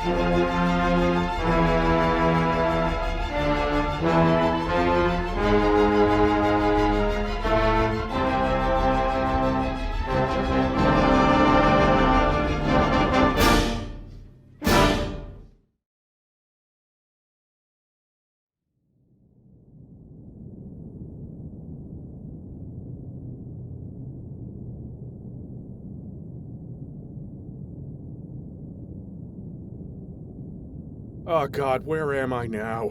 Oh God, where am I now?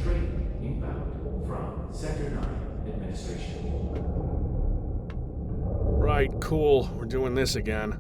Train inbound from Sector 9 Administration. Right, cool. We're doing this again.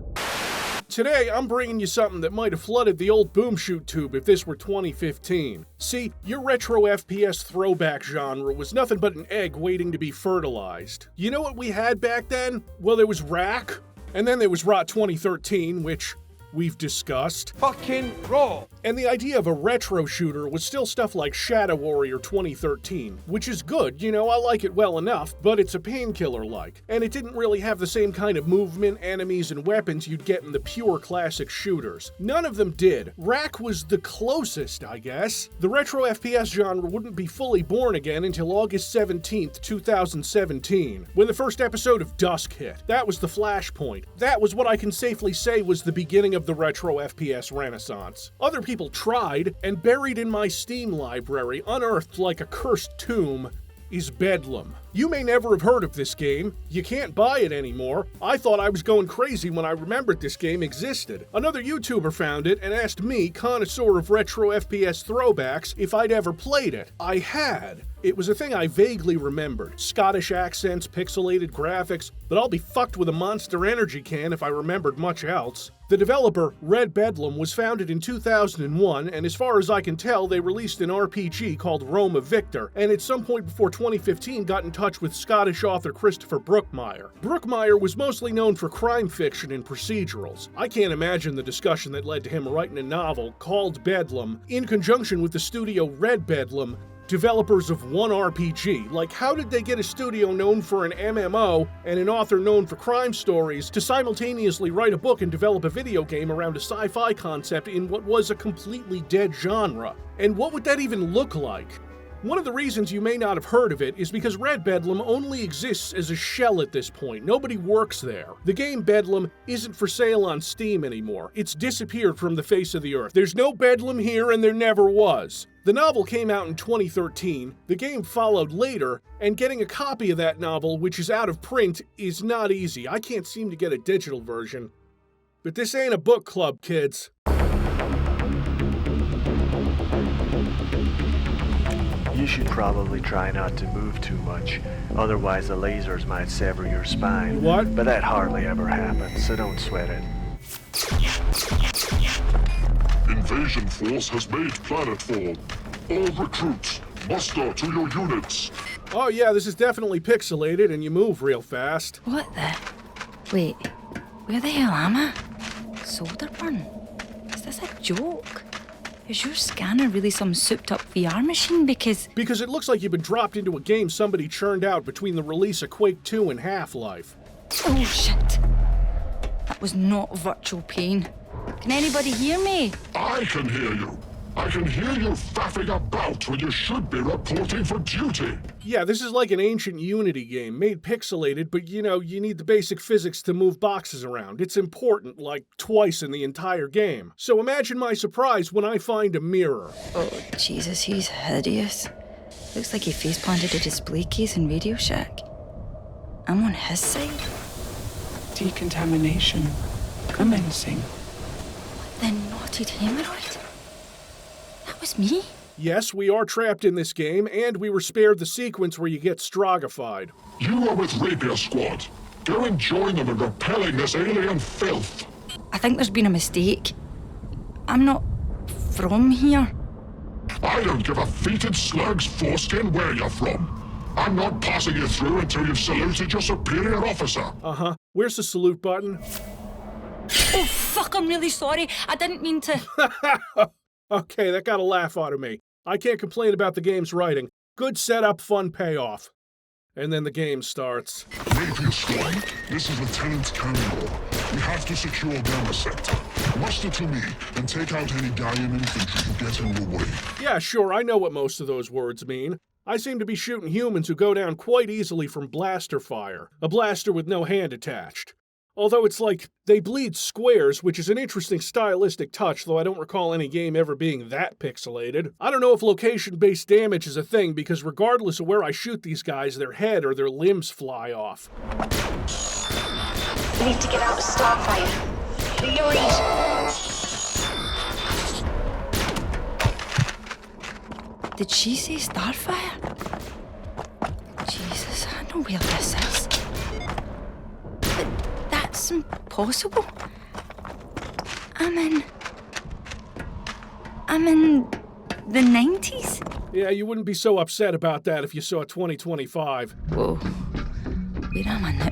Today, I'm bringing you something that might have flooded the old boom shoot tube if this were 2015. See, your retro FPS throwback genre was nothing but an egg waiting to be fertilized. You know what we had back then? Well, there was Rack, and then there was Rot 2013, which we've discussed. Fucking raw! And the idea of a retro shooter was still stuff like Shadow Warrior 2013, which is good, you know, I like it well enough, but it's a painkiller-like. And it didn't really have the same kind of movement, enemies, and weapons you'd get in the pure classic shooters. None of them did. Rack was the closest, I guess. The retro FPS genre wouldn't be fully born again until August 17th, 2017, when the first episode of Dusk hit. That was the flashpoint. That was what I can safely say was the beginning of the retro FPS renaissance. Other people tried, and buried in my Steam library, unearthed like a cursed tomb, is Bedlam. You may never have heard of this game. You can't buy it anymore. I thought I was going crazy when I remembered this game existed. Another YouTuber found it and asked me, connoisseur of retro FPS throwbacks, if I'd ever played it. I had. It was a thing I vaguely remembered. Scottish accents, pixelated graphics, but I'll be fucked with a Monster Energy can if I remembered much else. The developer, Red Bedlam, was founded in 2001, and as far as I can tell, they released an RPG called Roma Victor, and at some point before 2015 got in touch with Scottish author Christopher Brookmyre. Brookmyre was mostly known for crime fiction and procedurals. I can't imagine the discussion that led to him writing a novel called Bedlam, in conjunction with the studio Red Bedlam, developers of one RPG. Like, how did they get a studio known for an MMO and an author known for crime stories to simultaneously write a book and develop a video game around a sci-fi concept in what was a completely dead genre? And what would that even look like? One of the reasons you may not have heard of it is because Red Bedlam only exists as a shell at this point. Nobody works there. The game Bedlam isn't for sale on Steam anymore. It's disappeared from the face of the earth. There's no Bedlam here, and there never was. The novel came out in 2013, the game followed later, and getting a copy of that novel, which is out of print, is not easy. I can't seem to get a digital version. But this ain't a book club, kids. You should probably try not to move too much, otherwise the lasers might sever your spine. What? But that hardly ever happens, so don't sweat it. Invasion force has made planetfall. All recruits, muster to your units. Oh yeah, this is definitely pixelated and you move real fast. What the? Wait, where the hell am I? Solder burn? Is this a joke? Is your scanner really some souped-up VR machine? Because it looks like you've been dropped into a game somebody churned out between the release of Quake 2 and Half-Life. Oh shit! That was not virtual pain. Can anybody hear me? I can hear you. I can hear you faffing about when you should be reporting for duty. Yeah, this is like an ancient Unity game, made pixelated, but you know, you need the basic physics to move boxes around. It's important, like, twice in the entire game. So imagine my surprise when I find a mirror. Oh, Jesus, he's hideous. Looks like he face-planted a display case in Radio Shack. I'm on his side. Decontamination. Commencing. The knotted hemorrhoid? That was me? Yes, we are trapped in this game, and we were spared the sequence where you get strogified. You are with Rapier Squad. Go and join them in repelling this alien filth. I think there's been a mistake. I'm not from here. I don't give a fetid slug's foreskin where you're from. I'm not passing you through until you've saluted your superior officer. Uh-huh. Where's the salute button? Oh, fuck, I'm really sorry. I didn't mean to... Okay, that got a laugh out of me. I can't complain about the game's writing. Good setup, fun payoff. And then the game starts. Napier Squad, this is Lieutenant Candle. We have to secure Gamma Sector. Muster to me and take out any Gallian infantry who get in the way. Yeah, sure, I know what most of those words mean. I seem to be shooting humans who go down quite easily from blaster fire. A blaster with no hand attached. Although it's like, they bleed squares, which is an interesting stylistic touch, though I don't recall any game ever being that pixelated. I don't know if location-based damage is a thing, because regardless of where I shoot these guys, their head or their limbs fly off. We need to get out of Starfire. Do you read? Did she say Starfire? Jesus, I know where this is. But that's impossible. I'm in the 90s? Yeah, you wouldn't be so upset about that if you saw 2025. Whoa. Where am I now?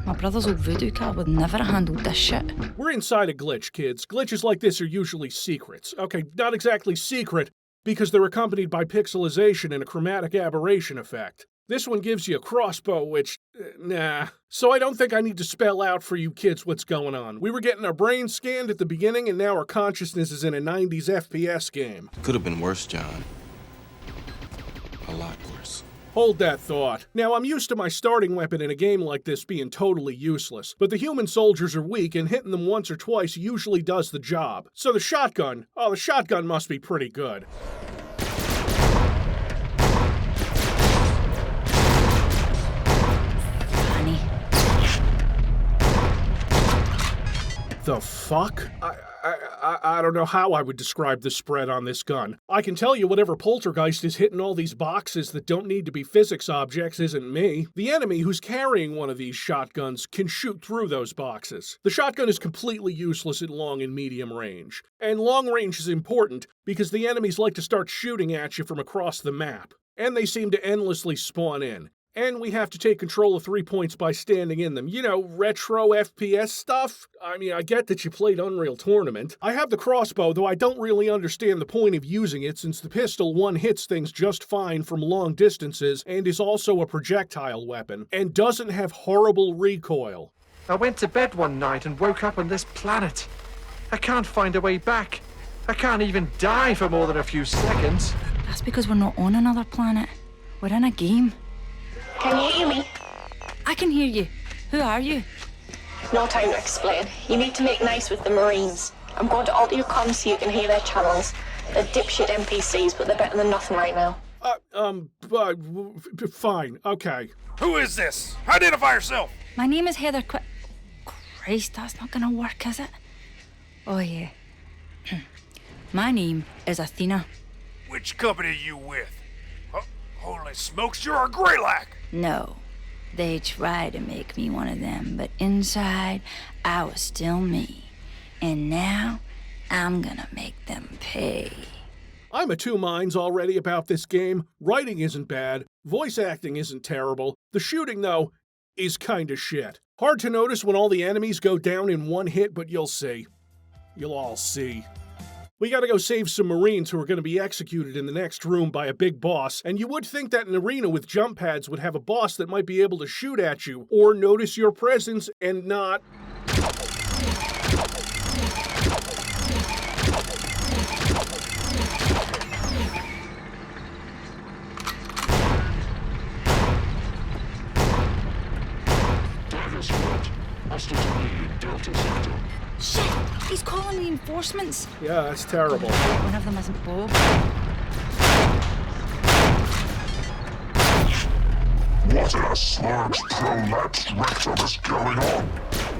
My brother's old voodoo car would never have handled this shit. We're inside a glitch, kids. Glitches like this are usually secrets. Okay, not exactly secret, because they're accompanied by pixelization and a chromatic aberration effect. This one gives you a crossbow, which, nah. So I don't think I need to spell out for you kids what's going on. We were getting our brains scanned at the beginning, and now our consciousness is in a 90s FPS game. Could have been worse, John. A lot worse. Hold that thought. Now, I'm used to my starting weapon in a game like this being totally useless, but the human soldiers are weak, and hitting them once or twice usually does the job. So the shotgun must be pretty good. The fuck? I don't know how I would describe the spread on this gun. I can tell you whatever poltergeist is hitting all these boxes that don't need to be physics objects isn't me. The enemy who's carrying one of these shotguns can shoot through those boxes. The shotgun is completely useless at long and medium range. And long range is important because the enemies like to start shooting at you from across the map. And they seem to endlessly spawn in. And we have to take control of 3 points by standing in them. You know, retro FPS stuff? I mean, I get that you played Unreal Tournament. I have the crossbow, though I don't really understand the point of using it since the pistol one hits things just fine from long distances and is also a projectile weapon, and doesn't have horrible recoil. I went to bed one night and woke up on this planet. I can't find a way back. I can't even die for more than a few seconds. That's because we're not on another planet. We're in a game. Can you hear me? I can hear you. Who are you? No time to explain. You need to make nice with the Marines. I'm going to alter your comms so you can hear their channels. They're dipshit NPCs, but they're better than nothing right now. Fine, okay. Who is this? Identify yourself! My name is Heather Christ, that's not gonna work, is it? Oh, yeah. My name is Athena. Which company are you with? Holy smokes, you're a Greylac! No, they tried to make me one of them, but inside, I was still me. And now, I'm gonna make them pay. I'm of two minds already about this game. Writing isn't bad, voice acting isn't terrible. The shooting, though, is kinda shit. Hard to notice when all the enemies go down in one hit, but you'll see. You'll all see. We gotta go save some Marines who are gonna be executed in the next room by a big boss, and you would think that an arena with jump pads would have a boss that might be able to shoot at you, or notice your presence and not... Shit! He's calling reinforcements. Yeah, that's terrible. One of them isn't Bob. What in a slurg's prolapsed rectum is going on?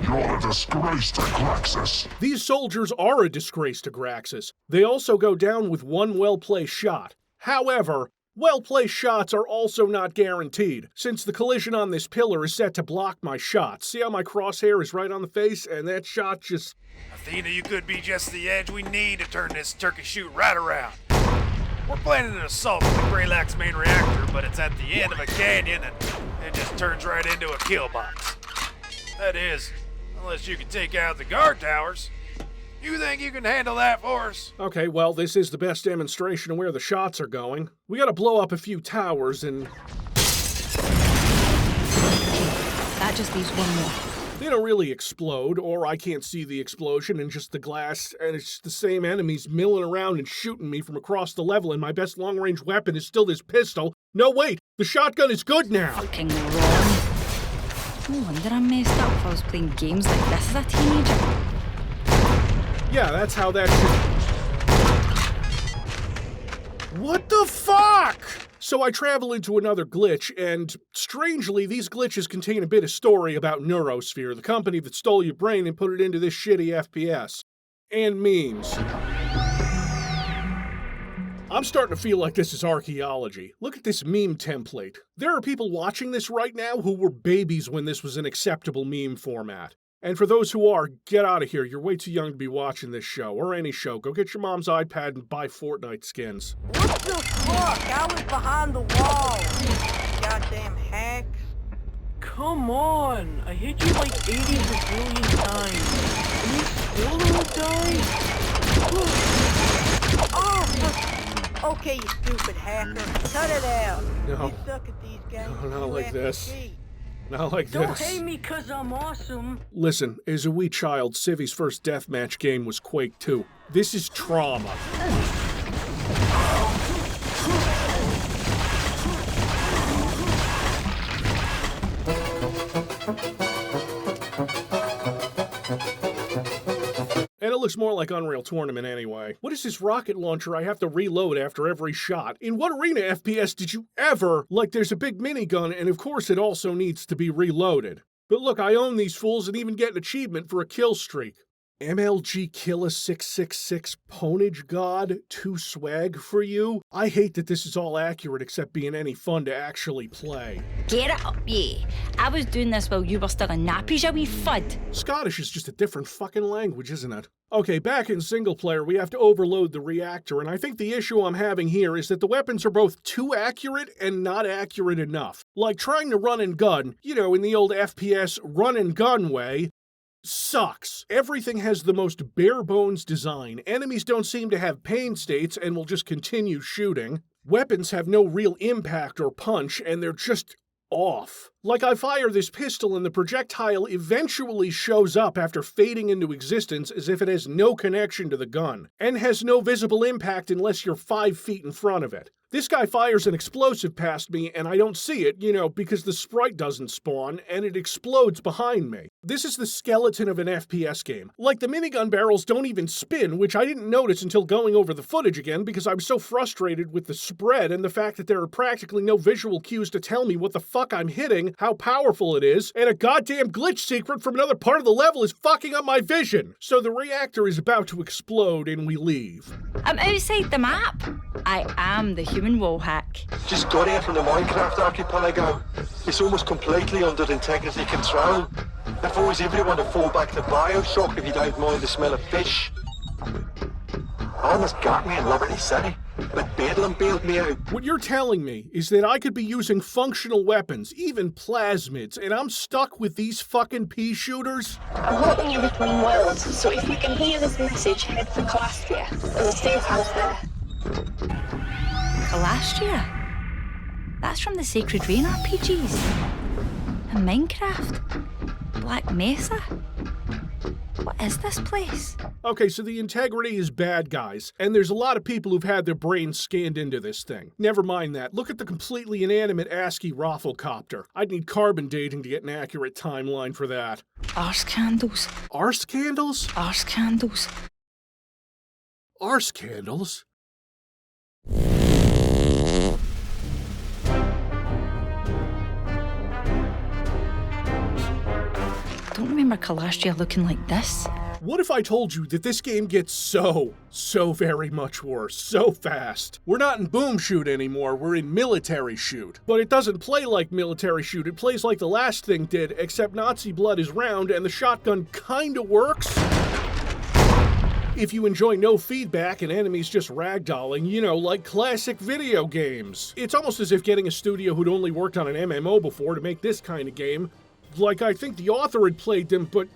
You're a disgrace to Graxus. These soldiers are a disgrace to Graxus. They also go down with one well-placed shot. However, well-placed shots are also not guaranteed, since the collision on this pillar is set to block my shots. See how my crosshair is right on the face, and that shot just... Athena, you could be just the edge we need to turn this turkey shoot right around. We're planning an assault on the Greylac's main reactor, but it's at the end of a canyon and it just turns right into a kill box. That is, unless you can take out the guard towers. You think think you can handle that for us? Okay, well, this is the best demonstration of where the shots are going. We gotta blow up a few towers and... That just leaves one more. They don't really explode, or I can't see the explosion and just the glass, and it's the same enemies milling around and shooting me from across the level, and my best long-range weapon is still this pistol. No, wait! The shotgun is good now! Fucking wrong. No wonder I'm messed up if I was playing games like this as a teenager. Yeah, that's how that should... What the fuck?! So I travel into another glitch, and strangely, these glitches contain a bit of story about Neurosphere, the company that stole your brain and put it into this shitty FPS. And memes. I'm starting to feel like this is archaeology. Look at this meme template. There are people watching this right now who were babies when this was an acceptable meme format. And for those who are, get out of here. You're way too young to be watching this show, or any show. Go get your mom's iPad and buy Fortnite skins. What the fuck? I was behind the wall. Goddamn hacks. Come on. I hit you like 80 bajillion times. And you still don't die? Oh, okay, you stupid hacker. Cut it out. No. You suck at these games. No, not like this. Not like Don't this. hate me cause I'm awesome. Listen, as a wee child, Civvie's first deathmatch game was Quake 2. This is trauma. And it looks more like Unreal Tournament anyway. What is this rocket launcher I have to reload after every shot? In what arena FPS did you ever, like there's a big minigun and of course it also needs to be reloaded. But look, I own these fools and even get an achievement for a kill streak. MLG Killa 666 Ponage God, 2 swag for you? I hate that this is all accurate except being any fun to actually play. Get it up, yeah. I was doing this while you were still in nappies, you wee fud. Scottish is just a different fucking language, isn't it? Okay, back in single player, we have to overload the reactor, and I think the issue I'm having here is that the weapons are both too accurate and not accurate enough. Like trying to run and gun, you know, in the old FPS run and gun way, sucks. Everything has the most bare-bones design. Enemies don't seem to have pain states and will just continue shooting. Weapons have no real impact or punch, and they're just off. Like I fire this pistol and the projectile eventually shows up after fading into existence as if it has no connection to the gun, and has no visible impact unless you're 5 feet in front of it. This guy fires an explosive past me and I don't see it, you know, because the sprite doesn't spawn and it explodes behind me. This is the skeleton of an FPS game. Like the minigun barrels don't even spin, which I didn't notice until going over the footage again because I was so frustrated with the spread and the fact that there are practically no visual cues to tell me what the fuck I'm hitting, how powerful it is, and a goddamn glitch secret from another part of the level is fucking up my vision. So the reactor is about to explode and we leave. I'm outside the map. I am the human wall hack. Just got here from the Minecraft archipelago. It's almost completely under integrity control. Advise everyone to fall back to Bioshock if you don't mind the smell of fish. Almost got me in Liberty City, but Bedlam bailed me out. What you're telling me is that I could be using functional weapons, even plasmids, and I'm stuck with these fucking pea shooters? I'm hoping you're between worlds, so if you can hear this message, head for Comblyat. There's a safe house there. Comblyat? That's from the Sacred Rain RPGs. And Minecraft. Black Mesa. What is this place? Okay, so the integrity is bad guys, and there's a lot of people who've had their brains scanned into this thing. Never mind that. Look at the completely inanimate ASCII rafflecopter. I'd need carbon dating to get an accurate timeline for that. Arse Candles. Arse Candles? Arse Candles. Arse Candles? I don't remember Comblyat looking like this. What if I told you that this game gets so very much worse, so fast? We're not in boom shoot anymore, we're in military shoot. But it doesn't play like military shoot, it plays like the last thing did, except Nazi blood is round and the shotgun kinda works. If you enjoy no feedback and enemies just ragdolling, you know, like classic video games. It's almost as if getting a studio who'd only worked on an MMO before to make this kind of game. Like, I think the author had played them, but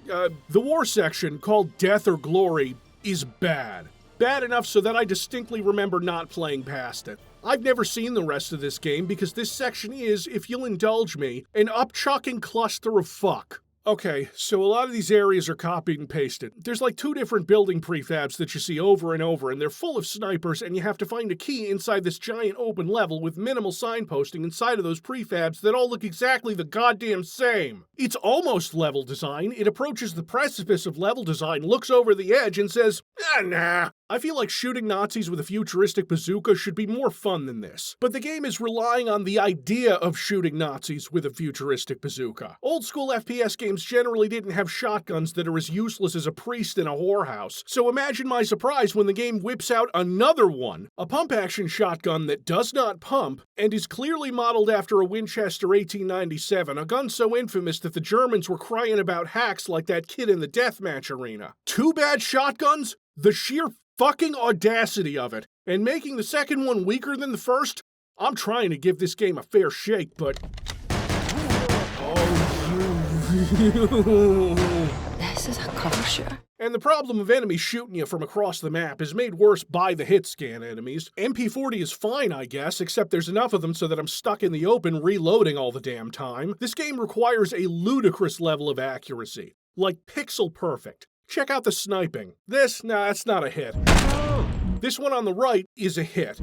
the war section, called Death or Glory, is bad. Bad enough so that I distinctly remember not playing past it. I've never seen the rest of this game because this section is, if you'll indulge me, an upchucking cluster of fuck. Okay, so a lot of these areas are copied and pasted. There's like 2 different building prefabs that you see over and over, and they're full of snipers, and you have to find a key inside this giant open level with minimal signposting inside of those prefabs that all look exactly the goddamn same. It's almost level design. It approaches the precipice of level design, looks over the edge, and says, nah. I feel like shooting Nazis with a futuristic bazooka should be more fun than this. But the game is relying on the idea of shooting Nazis with a futuristic bazooka. Old school FPS games generally didn't have shotguns that are as useless as a priest in a whorehouse, so imagine my surprise when the game whips out another one. A pump-action shotgun that does not pump, and is clearly modeled after a Winchester 1897, a gun so infamous that the Germans were crying about hacks like that kid in the deathmatch arena. 2 bad shotguns? The sheer fucking audacity of it, and making the second one weaker than the first? I'm trying to give this game a fair shake, but... This is a cover shooter. And the problem of enemies shooting you from across the map is made worse by the hit scan enemies. MP40 is fine, I guess, except there's enough of them so that I'm stuck in the open reloading all the damn time. This game requires a ludicrous level of accuracy, like pixel perfect. Check out the sniping. Nah, that's not a hit. This one on the right is a hit.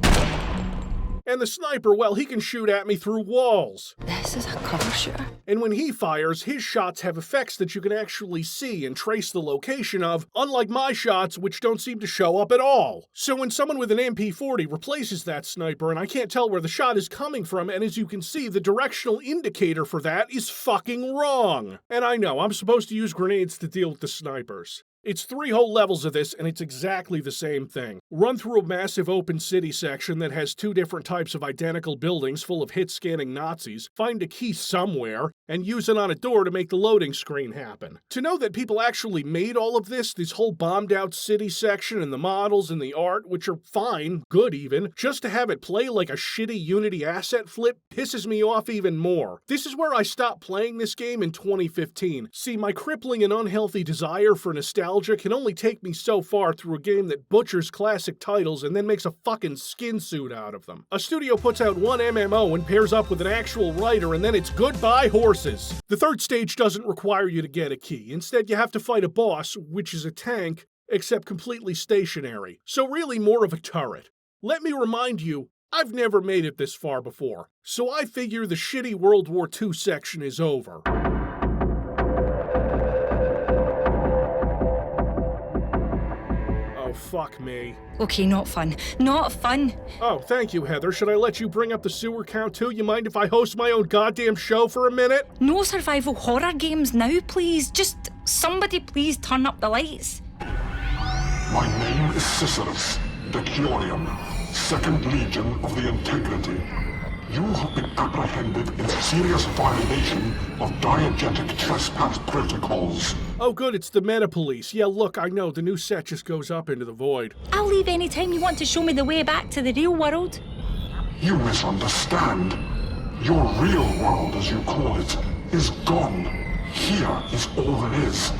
And the sniper, well, he can shoot at me through walls. This is a cover shooter. And when he fires, his shots have effects that you can actually see and trace the location of, unlike my shots, which don't seem to show up at all. So when someone with an MP40 replaces that sniper and I can't tell where the shot is coming from, and as you can see, the directional indicator for that is fucking wrong. And I know, I'm supposed to use grenades to deal with the snipers. It's 3 whole levels of this, and it's exactly the same thing. Run through a massive open city section that has 2 different types of identical buildings full of hit-scanning Nazis, find a key somewhere, and use it on a door to make the loading screen happen. To know that people actually made all of this whole bombed-out city section and the models and the art, which are fine, good even, just to have it play like a shitty Unity asset flip pisses me off even more. This is where I stopped playing this game in 2015. See, my crippling and unhealthy desire for nostalgia can only take me so far through a game that butchers classic titles and then makes a fucking skin suit out of them. A studio puts out one MMO and pairs up with an actual writer, and then it's goodbye horses. The 3rd stage doesn't require you to get a key. Instead, you have to fight a boss, which is a tank, except completely stationary. So really more of a turret. Let me remind you, I've never made it this far before, so I figure the shitty World War II section is over. Oh, fuck me. Okay, not fun. Not fun. Oh, thank you, Heather. Should I let you bring up the sewer count too? You mind if I host my own goddamn show for a minute? No survival horror games now, please. Just somebody please turn up the lights. My name is Cicerus, Decurion, 2nd Legion of the Integrity. You have been apprehended in serious violation of diegetic trespass protocols. Oh good, it's the Meta Police. Yeah, look, I know, the new set just goes up into the void. I'll leave any time you want to show me the way back to the real world. You misunderstand. Your real world, as you call it, is gone. Here is all there is.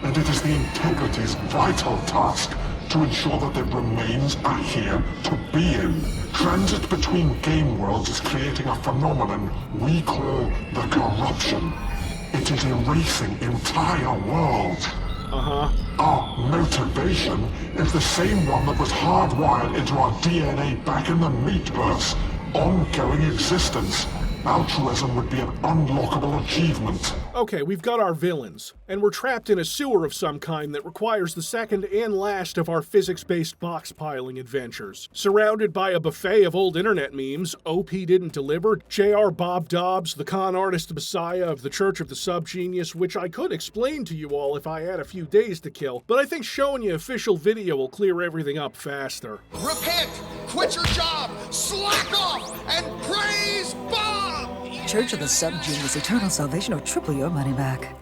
And it is the Integrity's vital task to ensure that the remains are here to be in. Transit between game worlds is creating a phenomenon we call the corruption. It is erasing entire worlds. Our motivation is the same one that was hardwired into our DNA back in the meatverse. Ongoing existence. Altruism would be an unlockable achievement. Okay, we've got our villains, and we're trapped in a sewer of some kind that requires the second and last of our physics-based box-piling adventures. Surrounded by a buffet of old internet memes, OP Didn't Deliver, J.R. Bob Dobbs, the con artist messiah of the Church of the Subgenius, which I could explain to you all if I had a few days to kill, but I think showing you official video will clear everything up faster. Repent! Quit your job! Slack off! And praise Bob! Church of the Subgenius, eternal salvation, or triple your money back.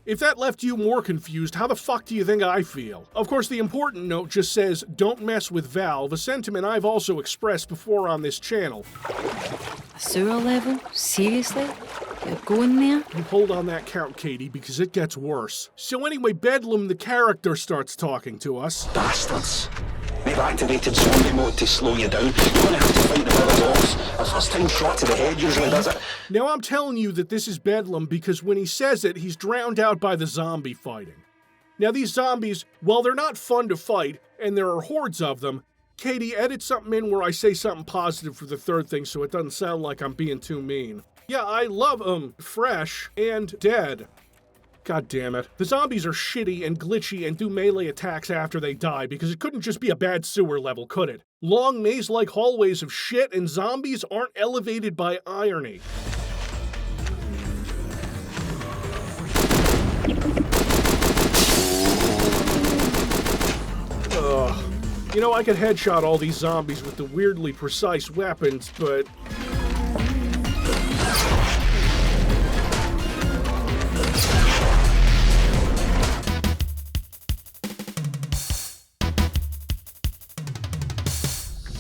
If that left you more confused, how the fuck do you think I feel? Of course, the important note just says, don't mess with Valve, a sentiment I've also expressed before on this channel. A sewer level? Seriously? They're going there? You hold on that count, Katie, because it gets worse. So anyway, Bedlam, the character, starts talking to us. Bastards. They've activated zombie mode to slow you down. You're gonna have to fight the village ops. A first-time shot to the head usually does it. Now I'm telling you that this is Bedlam because when he says it, he's drowned out by the zombie fighting. Now these zombies, while they're not fun to fight, and there are hordes of them, Katie, edit something in where I say something positive for the third thing so it doesn't sound like I'm being too mean. Yeah, I love them fresh and dead. God damn it. The zombies are shitty and glitchy and do melee attacks after they die because it couldn't just be a bad sewer level, could it? Long maze-like hallways of shit and zombies aren't elevated by irony. Ugh. You know, I could headshot all these zombies with the weirdly precise weapons, but...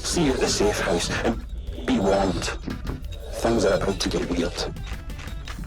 See you at the safe house, and be warned. Things are about to get weird.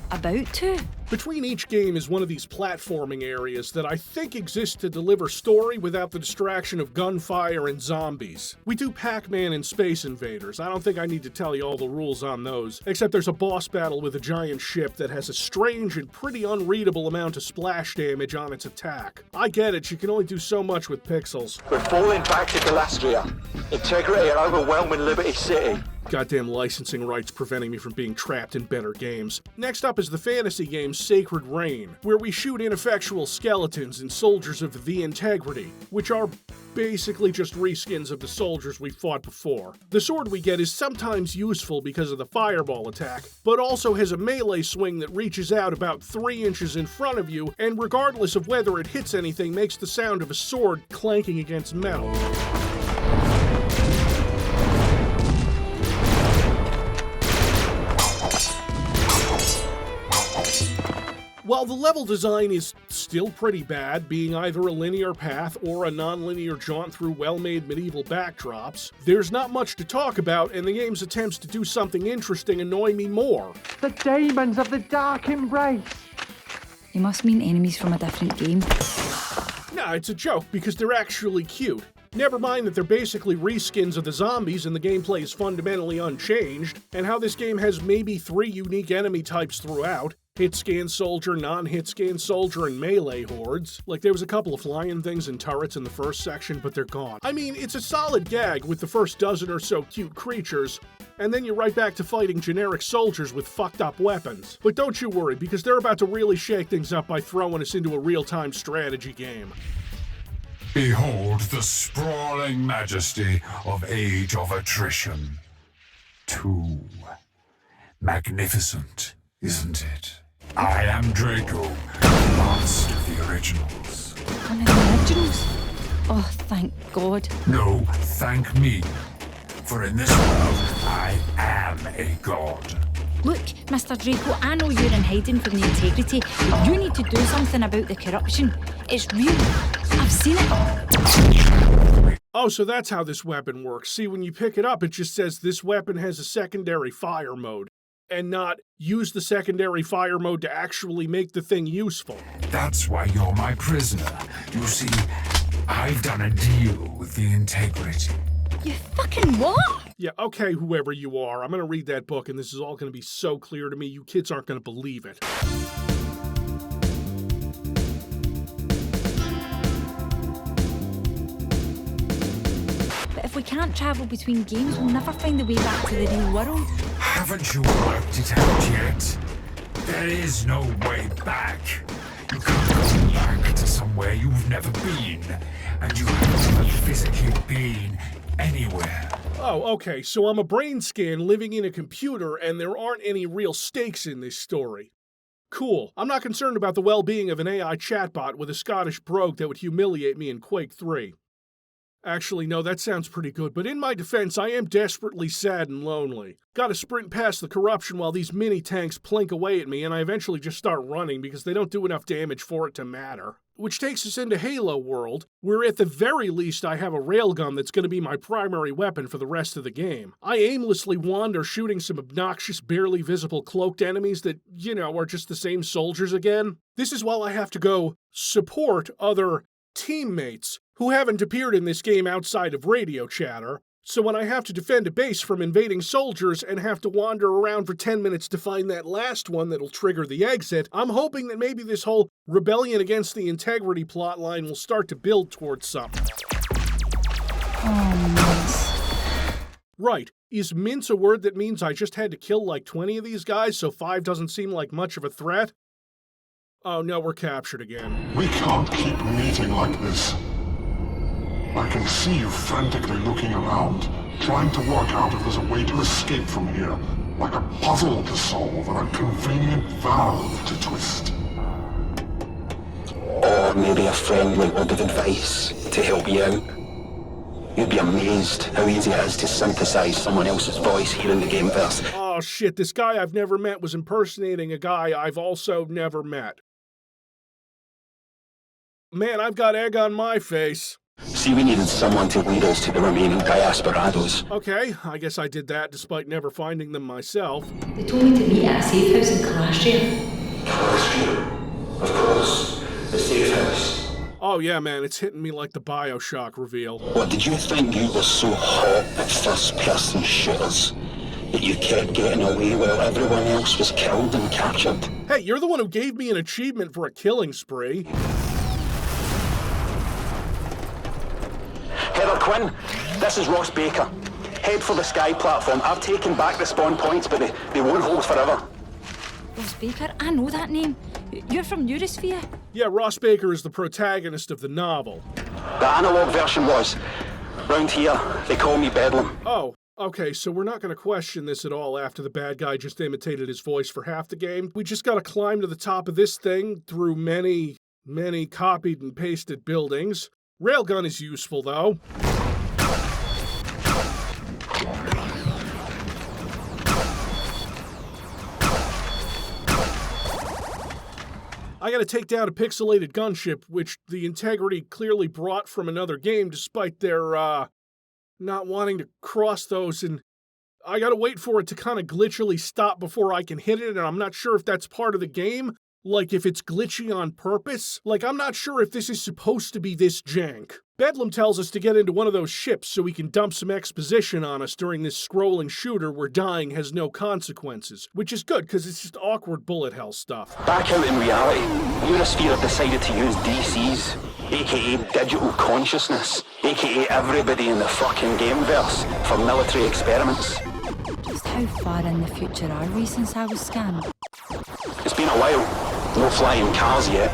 About to? Between each game is one of these platforming areas that I think exist to deliver story without the distraction of gunfire and zombies. We do Pac-Man and Space Invaders. I don't think I need to tell you all the rules on those, except there's a boss battle with a giant ship that has a strange and pretty unreadable amount of splash damage on its attack. I get it, you can only do so much with pixels. We're falling back to Galastria. Integrity are overwhelming Liberty City. Goddamn licensing rights preventing me from being trapped in better games. Next up is the fantasy game Sacred Reign, where we shoot ineffectual skeletons and soldiers of the Integrity, which are basically just reskins of the soldiers we fought before. The sword we get is sometimes useful because of the fireball attack, but also has a melee swing that reaches out about 3 inches in front of you, and regardless of whether it hits anything, makes the sound of a sword clanking against metal. While the level design is still pretty bad, being either a linear path or a non-linear jaunt through well-made medieval backdrops, there's not much to talk about, and the game's attempts to do something interesting annoy me more. The demons of the Dark Embrace! You must mean enemies from a different game. Nah, it's a joke, because they're actually cute. Never mind that they're basically reskins of the zombies and the gameplay is fundamentally unchanged, and how this game has maybe 3 unique enemy types throughout. Hit-scan soldier, non-hit-scan soldier, and melee hordes. Like, there was a couple of flying things and turrets in the first section, but they're gone. I mean, it's a solid gag with the first dozen or so cute creatures, and then you're right back to fighting generic soldiers with fucked-up weapons. But don't you worry, because they're about to really shake things up by throwing us into a real-time strategy game. Behold the sprawling majesty of Age of Attrition 2. Magnificent, isn't it? I am Draco, last of the originals. One of the originals? Oh, thank God. No, thank me. For in this world, I am a god. Look, Mr. Draco, I know you're in hiding from the Integrity, but you need to do something about the corruption. It's real. I've seen it. Oh, so that's how this weapon works. See, when you pick it up, it just says this weapon has a secondary fire mode, and not use the secondary fire mode to actually make the thing useful. That's why you're my prisoner. You see, I've done a deal with the Integrity. You fucking what? Yeah, okay, whoever you are. I'm gonna read that book, and this is all gonna be so clear to me, you kids aren't gonna believe it. But if we can't travel between games, we'll never find the way back to the real world. Haven't you worked it out yet? There is no way back. You can't go back to somewhere you've never been, and you haven't ever physically been anywhere. Oh, okay, so I'm a brain scan living in a computer, and there aren't any real stakes in this story. Cool. I'm not concerned about the well-being of an AI chatbot with a Scottish brogue that would humiliate me in Quake 3. Actually, no, that sounds pretty good, but in my defense, I am desperately sad and lonely. Gotta sprint past the corruption while these mini-tanks plink away at me, and I eventually just start running because they don't do enough damage for it to matter. which takes us into Halo World, where at the very least I have a railgun that's going to be my primary weapon for the rest of the game. I aimlessly wander shooting some obnoxious, barely visible cloaked enemies that, are just the same soldiers again. This is while I have to go support other teammates who haven't appeared in this game outside of radio chatter. So when I have to defend a base from invading soldiers and have to wander around for 10 minutes to find that last one that'll trigger the exit, I'm hoping that maybe this whole rebellion against the integrity plotline will start to build towards something. Right. Is mince a word that means I just had to kill like 20 of these guys so 5 doesn't seem like much of a threat? Oh no, we're captured again. We can't keep meeting like this. I can see you frantically looking around, trying to work out if there's a way to escape from here, like a puzzle to solve or a convenient valve to twist. Or maybe a friendly word of advice to help you out. You'd be amazed how easy it is to synthesize someone else's voice here in the gameverse. Oh shit, this guy I've never met was impersonating a guy I've also never met. Man, I've got egg on my face. See, we needed someone to lead us to the remaining Diasperados. Okay, I guess I did that despite never finding them myself. They told me to meet at a safe house in Calastria. Calastria? Of course. The safe house. Oh yeah, man, it's hitting me like the Bioshock reveal. What, did you think you were so hot at first-person shooters that you kept getting away while everyone else was killed and captured? Hey, you're the one who gave me an achievement for a killing spree. Heather Quinn, this is Ross Baker. Head for the Sky platform. I've taken back the spawn points, but they won't hold forever. Ross Baker? I know that name. You're from Eurosphere? Yeah, Ross Baker is the protagonist of the novel. The analog version was. Round here, they call me Bedlam. Oh, okay, so we're not going to question this at all after the bad guy just imitated his voice for half the game. We just got to climb to the top of this thing through many copied and pasted buildings. Railgun is useful, though. I gotta take down a pixelated gunship, which the Integrity clearly brought from another game despite their, not wanting to cross those, and I gotta wait for it to kind of glitchily stop before I can hit it, and I'm not sure if that's part of the game. Like, if it's glitchy on purpose? Like, I'm not sure if this is supposed to be this jank. Bedlam tells us to get into one of those ships so he can dump some exposition on us during this scrolling shooter where dying has no consequences. Which is good, because it's just awkward bullet hell stuff. Back out in reality, Eurosphere have decided to use DCs, aka digital consciousness, aka everybody in the fucking gameverse, for military experiments. Just how far in the future are we since I was scanned? It's been a while. No flying cars yet,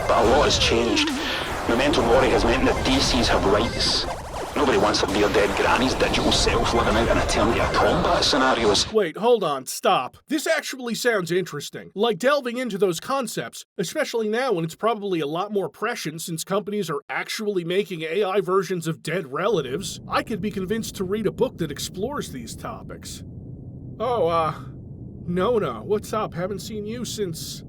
but a lot has changed. Memento Mori has meant that DCs have rights. Nobody wants their near dead granny's digital self living out an eternity of combat scenarios. Wait, hold on, stop. This actually sounds interesting. Like delving into those concepts, especially now when it's probably a lot more prescient since companies are actually making AI versions of dead relatives. I could be convinced to read a book that explores these topics. Oh, Nona, what's up? Haven't seen you since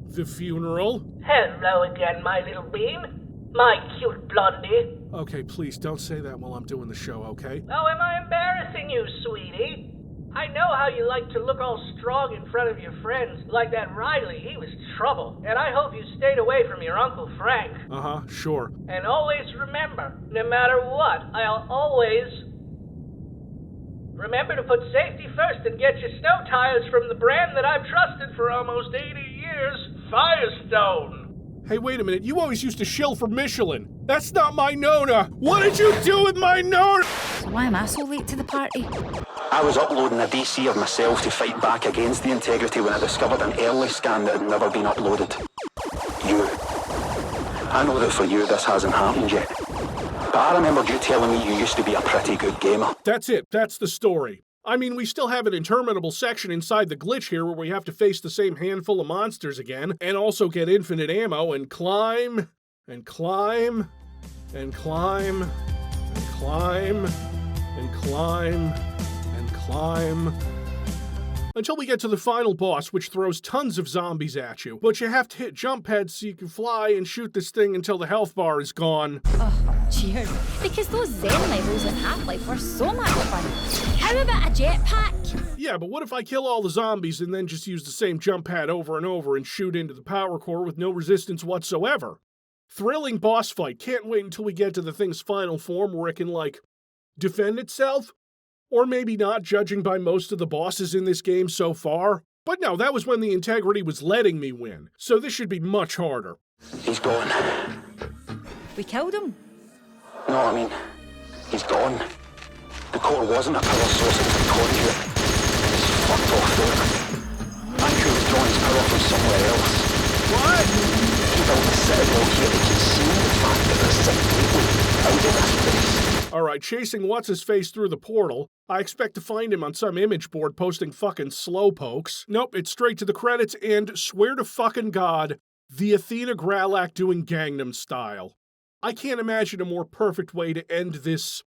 the funeral. Hello again, my little bean. My cute blondie. Okay, please don't say that while I'm doing the show, okay? Oh, am I embarrassing you, sweetie? I know how you like to look all strong in front of your friends, like that Riley. He was trouble. And I hope you stayed away from your Uncle Frank. Uh-huh, sure. And always remember, no matter what, I'll always remember to put safety first and get your snow tires from the brand that I've trusted for almost 80 years, Firestone. Hey, wait a minute, you always used to shill for Michelin. That's not my Nona! What did you do with my Nona? So why am I so late to the party? I was uploading a DC of myself to fight back against the Integrity when I discovered an early scan that had never been uploaded. You. I know that for you this hasn't happened yet. But I remembered you telling me you used to be a pretty good gamer. That's it, that's the story. I mean, we still have an interminable section inside the glitch here where we have to face the same handful of monsters again, and also get infinite ammo, and climb, and climb, and climb, and climb, and climb, and climb. Until we get to the final boss, which throws tons of zombies at you. But you have to hit jump pads so you can fly and shoot this thing until the health bar is gone. Oh, cheers. Because those Zen levels in Half-Life were so much fun. How about a jetpack? Yeah, but what if I kill all the zombies and then just use the same jump pad over and over and shoot into the power core with no resistance whatsoever? Thrilling boss fight. Can't wait until we get to the thing's final form where it can, like, defend itself? Or maybe not, judging by most of the bosses in this game so far. But no, that was when the integrity was letting me win, so this should be much harder. He's gone. We killed him? No, I mean, he's gone. The core wasn't a power source, it was the conduit. He's fucked off there. I could have drawn his power from somewhere else. What? He built a citadel here to conceal the fact that there's some gateway out of this place. Alright, chasing what's-his-face through the portal. I expect to find him on some image board posting fucking slowpokes. Nope, it's straight to the credits and, swear to fucking God, the Athena Gralak doing Gangnam Style. I can't imagine a more perfect way to end this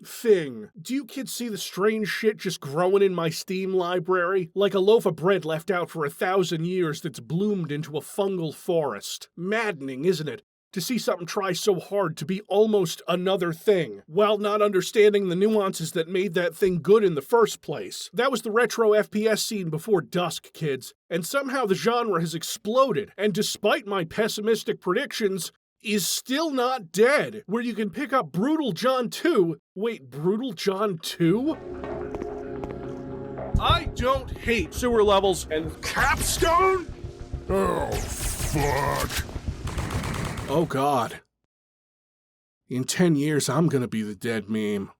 thing. Do you kids see the strange shit just growing in my Steam library? Like a loaf of bread left out for 1,000 years that's bloomed into a fungal forest. Maddening, isn't it? To see something try so hard to be almost another thing, while not understanding the nuances that made that thing good in the first place. That was the retro FPS scene before dusk, kids, and somehow the genre has exploded, and despite my pessimistic predictions, is still not dead, where you can pick up Brutal John 2. Wait, Brutal John 2? I don't hate sewer levels and Capstone? Oh, fuck. Oh God. In 10 years, I'm gonna be the dead meme.